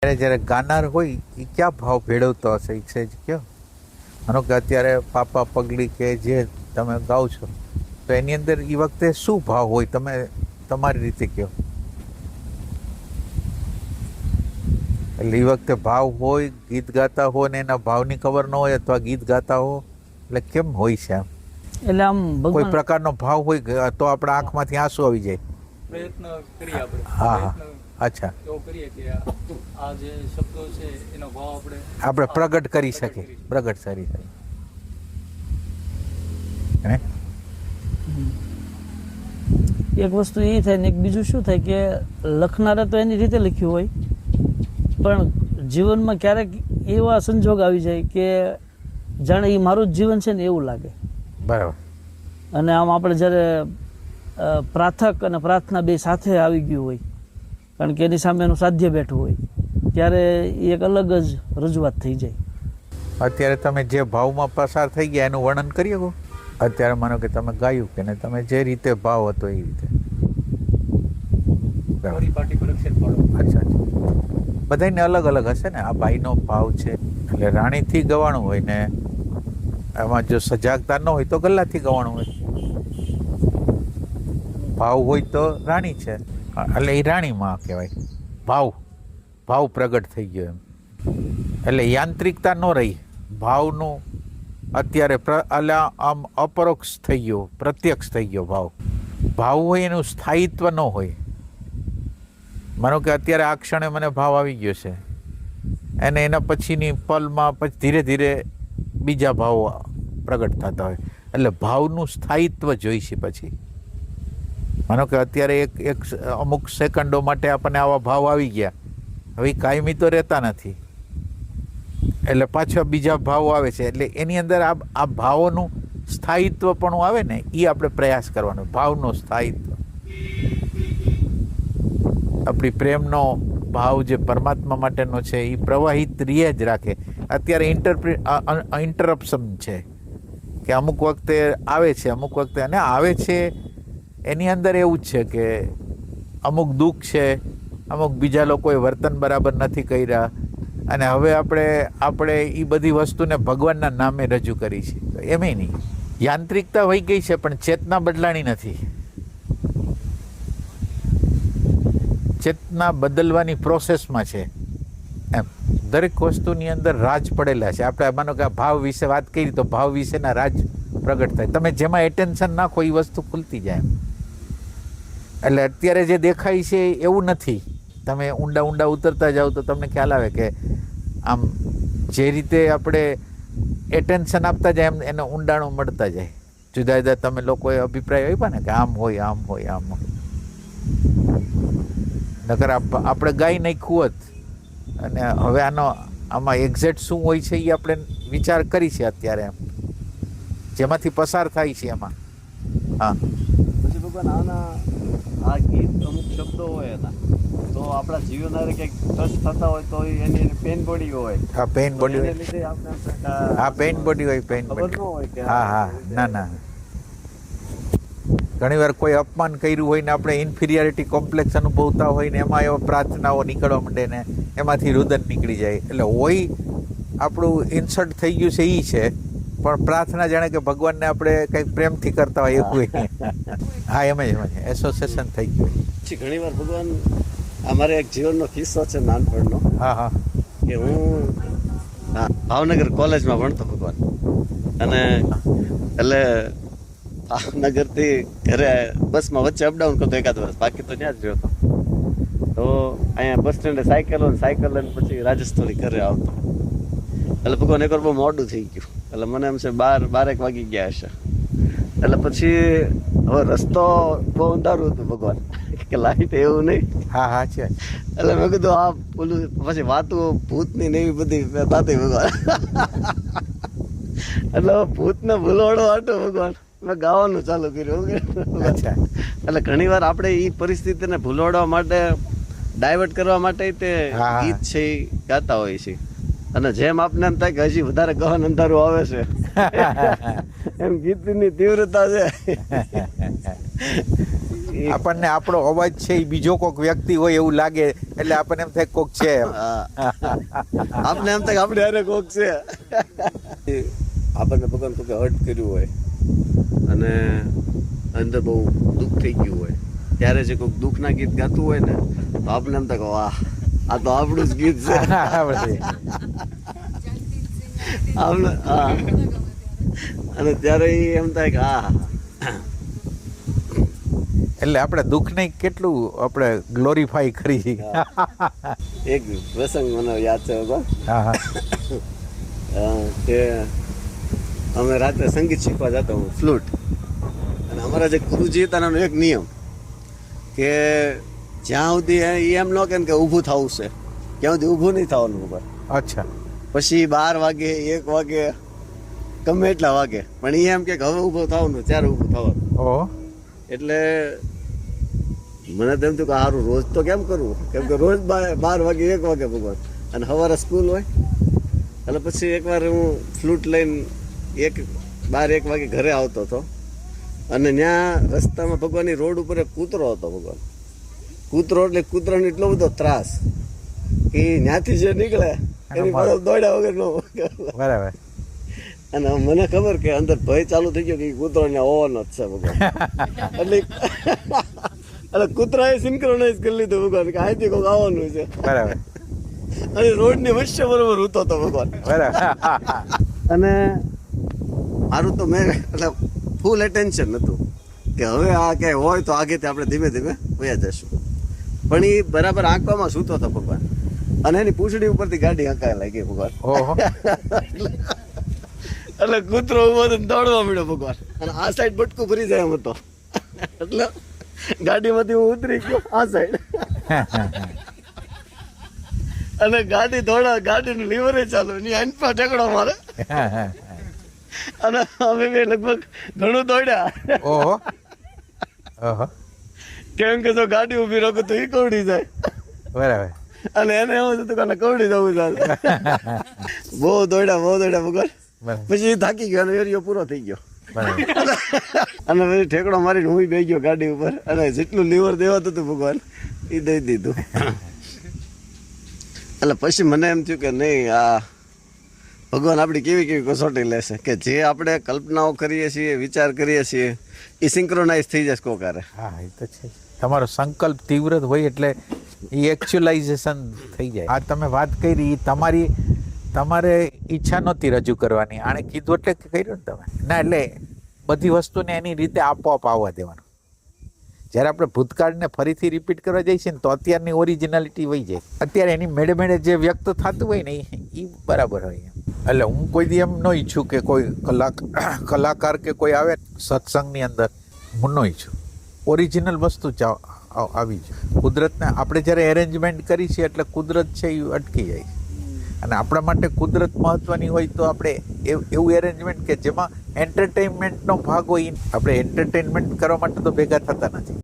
જ્યારે ગાનાર હોય એ ક્યાં ભાવ ભેળવતો હશે એ છે જ કયો. માનો કે અત્યારે પાપા પગલી કે જે તમે ગાઓ છો તો એની અંદર એ વખતે શું ભાવ હોય, તમે તમારી રીતે કહો. એટલે એ વખતે ભાવ હોય, ગીત ગાતા હો ને એના ભાવની ખબર ન હોય, અથવા ગીત ગાતા હો, એટલે કેમ હોય છે આમ? એટલે આમ કોઈ પ્રકારનો ભાવ હોય તો આપણા આંખમાંથી આંસુ આવી જાય. પ્રયત્ન કરીએ આપણે. હા હા, અચ્છા. એવો કરીએ કે આ જે શબ્દો છે એનો ભાવ આપણે પ્રગટ કરી શકીએ, પ્રગટ કરી શકીએ. હે? એક વસ્તુ એ થાય ને એક બીજું શું થાય કે લખનારે તો એની રીતે લખ્યું હોય, પણ જીવનમાં ક્યારેક એવા સંજોગ આવી જાય કે જાણે એ મારું જ જીવન છે ને એવું લાગે. બરાબર. અને આમ આપણે જ્યારે પ્રાર્થક અને પ્રાર્થના બે સાથે આવી ગયું હોય, કારણ કે એની સામે એનું સાધ્ય બેઠું હોય, ત્યારે એ એક અલગ જ રજૂઆત થઈ જાય. અત્યારે તમે જે ભાવમાં પસાર થઈ ગયા એનું વર્ણન કરી શકો. અત્યારે માનો કે તમે ગાયું કે ને તમે જે રીતે ભાવ હતો એ રીતે. પરિપાટી પર અક્ષર પાડો. અચ્છા અચ્છા, બધાને અલગ અલગ હશે ને. આ ભાઈનો ભાવ છે એટલે રાણીથી ગવાણું હોય ને, એમાં જો સજાગતા ન હોય તો ગલ્લાથી ગવાણું હોય. ભાવ હોય તો રાણી છે એટલે એ રાણીમાં કહેવાય. ભાવ પ્રગટ થઈ ગયો એમ. એટલે યાંત્રિકતા ન રહી ભાવનું. અત્યારે આમ અપરોક્ષ થઈ ગયો, પ્રત્યક્ષ થઈ ગયો ભાવ હોય એનું સ્થાયિત્વ ન હોય. માનો કે અત્યારે આ ક્ષણે મને ભાવ આવી ગયો છે અને એના પછીની પલમાં પછી ધીરે ધીરે બીજા ભાવો પ્રગટ થતા હોય. એટલે ભાવનું સ્થાયિત્વ જોઈશે. પછી માનો કે અત્યારે એક અમુક સેકન્ડો માટે આપણને આવા ભાવ આવી ગયા, હવે કાયમી તો રહેતા નથી, એટલે પાછા બીજા ભાવો આવે છે. એટલે એની અંદર આ ભાવોનું સ્થાયિત્વ પણ આવે ને, એ આપણે પ્રયાસ કરવાનો. ભાવનો સ્થાયિત્વ, આપણી પ્રેમનો ભાવ જે પરમાત્મા માટેનો છે એ પ્રવાહિત રહે જ રાખે. અત્યારે ઇન્ટરપ્શન છે કે અમુક વખતે આવે છે, અમુક વખતે અને આવે છે. એની અંદર એવું જ છે કે અમુક દુઃખ છે, અમુક બીજા લોકોએ વર્તન બરાબર નથી કર્યા, અને હવે આપણે એ બધી વસ્તુને ભગવાનના નામે રજૂ કરી છે. એમ નહીં, યાંત્રિકતા વહી ગઈ છે પણ ચેતના બદલાણી નથી. ચેતના બદલવાની પ્રોસેસમાં છે એમ. દરેક વસ્તુની અંદર રાજ પડેલા છે. આપણે માનો કે આ ભાવ વિશે વાત કરી તો ભાવ વિશેના રાજ પ્રગટ થાય. તમે જેમાં એટેન્શન નાખો એ વસ્તુ ખુલતી જાય એમ. એટલે અત્યારે જે દેખાય છે એવું નથી. તમે ઊંડા ઉતરતા જાઓ તો તમને ખ્યાલ આવે કે આમ જે રીતે આપણે એટેન્શન આપતા જાય એમ એને ઊંડાણો મળતા જાય. જુદા જુદા તમે લોકોએ અભિપ્રાય આપ્યા ને કે આમ હોય, આમ હોય, આમ હોય. નકર આપણે ગાઈ નાખ્યું હોત. અને હવે આમાં એક્ઝેક્ટ શું હોય છે એ આપણે વિચાર કરી છે અત્યારે એમ, જેમાંથી પસાર થાય છે એમાં. હા, પછી ભગવાન આ ગીત અમુક શબ્દો હોય એના તો આપણા જીવન હારે કંઈક ટચ થતા હોય તો એની પેન બોડી હોય. હા, પેન બોડી હોય. લીધે આપણે હા, પેન બોડી હોય, પેન ખબર ન બોડી. હોય કે હા, ના. ઘણી વાર કોઈ અપમાન કર્યું હોય ને આપણે ઇન્ફિરિયરિટી કોમ્પ્લેક્સ અનુભવતા હોય ને એમાં એવા પ્રાર્થનાઓ નીકળવા માંડે ને એમાંથી રુદન નીકળી જાય. એટલે હોય આપણું ઇન્સલ્ટ થઈ ગયું છે એ છે, પણ પ્રાર્થના જાણે કે ભગવાનને આપણે કંઈક પ્રેમથી કરતા હોય એવું હોય. હા, એમ જ એસોસિએશન થઈ ગયું. પછી ઘણી વાર ભગવાન અમારે એક જીવનનો કિસ્સો છે નાનપણનો. હા કે હું ભાવનગર કોલેજમાં ભણતો ભગવાન, અને એટલે ભાવનગરથી ઘરે બસમાં વચ્ચે અપડાઉન કરતો એકાદ વર્ષ, બાકી તો ત્યાં જ રહ્યો હતો. તો અહીંયા બસ સ્ટેન્ડે સાયકલ લઈને પછી રાજસ્થાની ઘરે આવતો. એટલે ભગવાન એકવાર બહુ મોડું થઈ ગયું, એટલે મને એમ છે 12 વાગી ગયા હશે. એટલે પછી હવે રસ્તો બહુ અંધારું હતું ભગવાન કે લાઈટ એવું નહીં. હા છે. એટલે મેં કીધું આ બોલું પછી વાતું ભૂતની ને એવી બધી થતી ભગવાન. એટલે ભૂતને ભૂલવાડો હતો ભગવાન, મેં ગાવાનું ચાલુ કર્યું. એટલે ઘણી વાર આપણે એ પરિસ્થિતિને ભૂલવાડવા માટે, ડાયવર્ટ કરવા માટે તે ગીત છે એ ગાતા હોય છે. અને જેમ આપને એમ થાય કે હજી વધારે ગહન અંધારું આવે છે એમ ગીતની તીવ્રતા છે આપણને આપણો અવાજ છે એ બીજો કોઈક વ્યક્તિ હોય એવું લાગે, એટલે આપણને એમ થાય કોક છે એમ. હા. આપણે એમ થાય કે આપણે હારે કોક છે. આપણને ભગવાન કોઈ હર્ટ કર્યું હોય અને અંદર બહુ દુઃખ થઈ ગયું હોય, ત્યારે જે કોઈક દુઃખના ગીત ગાતું હોય ને, તો આપણે એમ થાય કે વાહ, આ તો આપણું જ ગીત છે. આપણે હા. અને ત્યારે એમ થાય કે હા, એટલે આપણે દુઃખને કેટલું આપણે ગ્લોરીફાઈ કરી. એક પ્રસંગ મને યાદ છે ભગવાન. હા હા કે અમે રાત્રે સંગીત શીખવા જતા, હું ફ્લૂટ, અને અમારા જે ગુરુજી હતા એનો એક નિયમ કે જ્યાં સુધી એ એમ ન કે ઊભું થવું છે ત્યાં સુધી ઊભું નહીં થવાનું ઉપર. અચ્છા. પછી 12 વાગે 1 વાગે ગમે એટલા વાગે, પણ એ એમ કે હવે ઊભું થવાનું, ત્યારે ઊભું થવાનું. ઓહો. એટલે મને તો એમ થયું કે સારું રોજ તો કેમ કરવું, કેમ કે રોજ 12 વાગે 1 વાગે ભગવાન, અને સવારે સ્કૂલ હોય. એટલે પછી એકવાર હું ફ્લૂટ લઈને 12-1 વાગે ઘરે આવતો હતો, અને ત્યાં રસ્તામાં ભગવાનની રોડ ઉપર એક કૂતરો હતો. ભગવાન કૂતરો એટલે કૂતરાનો એટલો બધો ત્રાસ કે ત્યાંથી જે નીકળે એની પાસે દોડ્યા વગર નો. બરાબર. અને મને ખબર કે અંદર ભય ચાલુ થઈ ગયો કે કૂતરો ત્યાં હોવાનો જ છે ભગવાન. એટલે કૂતરાએ સિન્ક્રોનાઇઝ કરી લીધું ભગવાન કે અહીંથી કોઈક આવવાનું છે. બરાબર. અને રોડની વચ્ચે બરોબર ઉતો હતો ભગવાન. બરાબર. અને મારું તો મેં એટલે ફૂલ એટેન્શન હતું કે હવે આ ક્યાંય હોય તો આગેથી આપણે ધીમે ધીમે વયા જશું. પણ એ બરાબર આંકવામાં સૂતો હતો ભગવાન, અને એની પૂંછડી ઉપરથી ગાડી આંકાય લાગી ભગવાન. ઓહો. એટલે કૂતરો ઉભો થઈને દોડવા મળ્યો ભગવાન, અને આ સાઈડ બટકું ભરી જાય એમ હતો. એટલે ગાડીમાંથી હું ઉતરી ગયો આ સાઈડ, અને ગાડી ગાડીનું લીવરે ચાલુ, એની આઈન પર ટેકડો મારે. અને અમે બે લગભગ ઘણું દોડ્યા. ઓહો. ઓહો. કેમ કે જો ગાડી ઊભી રાખો તો એ કવડી જાય, બરાબર. અને એને એવું થતું કે કવડી જવું ચાલે. બહુ દોડ્યા ભગવાન. બરાબર. પછી થાકી ગયો અને એરિયો પૂરો થઈ ગયો. બરાબર. અને પછી ઠેકડો મારીને હું બેસી ગયો ગાડી ઉપર, અને જેટલું લીવર દેવાતું હતું ભગવાન એ દઈ દીધું. એટલે પછી મને એમ થયું કે નહીં, આ ભગવાન આપણી કેવી કેવી કસોટી લેશે કે જે આપણે કલ્પનાઓ કરીએ છીએ, વિચાર કરીએ છીએ, એ સિંક્રોનાઇઝ થઈ જશે કોકારે. હા, એ તો છે. તમારો સંકલ્પ તીવ્ર હોય એટલે એ એકચ્યુઅલાઇઝેશન થઈ જાય. આ તમે વાત કરી, એ તમારે ઈચ્છા નહોતી રજૂ કરવાની, આણે કીધું એટલે કર્યું ને તમે. ના, એટલે બધી વસ્તુને એની રીતે આપોઆપ આવવા દેવાનું. જ્યારે આપણે ભૂતકાળને ફરીથી રિપીટ કરવા જઈએ છીએ ને, તો અત્યારની ઓરિજિનાલિટી વહી જાય. અત્યારે એની મેળે મેળે જે વ્યક્ત થતું હોય ને એ બરાબર હોય. એટલે હું કોઈ દી એમ ન ઈચ્છું કે કોઈ કલાકાર કે કોઈ આવે સત્સંગની અંદર, હું ન ઈચ્છું. ઓરિજિનલ વસ્તુ જ આવી જાય. કુદરતને આપણે જ્યારે એરેન્જમેન્ટ કરી છીએ એટલે કુદરત છે એ અટકી જાય. અને આપણા માટે કુદરત મહત્વની હોય તો આપણે એવું એરેન્જમેન્ટ કે જેમાં એન્ટરટેનમેન્ટનો ભાગ હોય. આપણે એન્ટરટેનમેન્ટ કરવા માટે તો ભેગા થતા નથી.